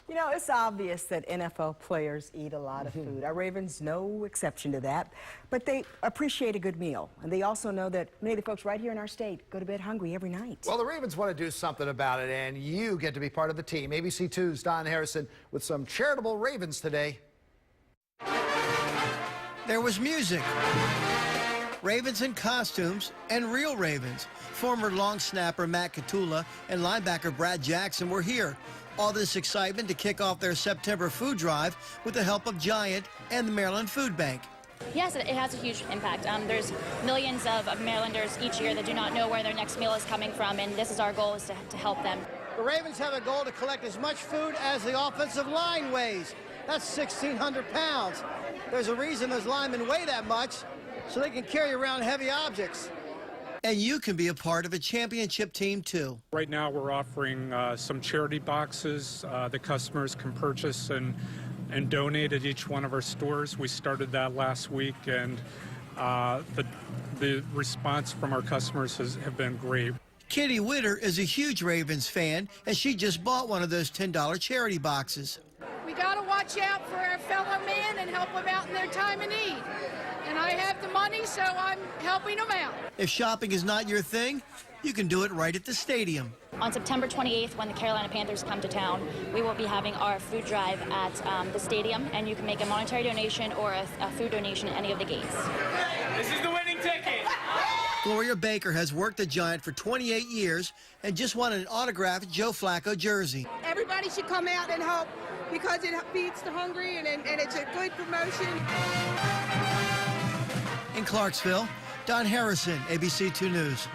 You know, it's obvious that NFL players eat a lot of food. Our Ravens, no exception to that. But they appreciate a good meal. And they also know that many of the folks right here in our state go to bed hungry every night. Well, the Ravens want to do something about it, and you get to be part of the team. ABC2's Don Harrison with some charitable Ravens today. There was music, Ravens in costumes, and real Ravens. Former long snapper Matt Catula and linebacker Brad Jackson were here. All this excitement to kick off their September food drive with the help of Giant and the Maryland Food Bank. Yes, it has a huge impact. There's millions of Marylanders each year that do not know where their next meal is coming from, and this is our goal, is to help them. The Ravens have a goal to collect as much food as the offensive line weighs. That's 1,600 pounds. There's a reason those linemen weigh that much, so they can carry around heavy objects. And you can be a part of a championship team, too. Right now, we're offering some charity boxes that customers can purchase and donate at each one of our stores. We started that last week, and the response from our customers have been great. Kitty Witter is a huge Ravens fan, and she just bought one of those $10 charity boxes. We got to watch out for our fellow men and help them out in their time of need. And I have the money, so I'm helping them out. If shopping is not your thing, you can do it right at the stadium. On September 28th, when the Carolina Panthers come to town, we will be having our food drive at the stadium, and you can make a monetary donation or a food donation at any of the gates. This is the winning ticket. Gloria Baker has worked the Giant for 28 years and just won an autographed Joe Flacco jersey. Everybody should come out and help because it feeds the hungry and it's a good promotion. In Clarksville, Don Harrison, ABC2 News.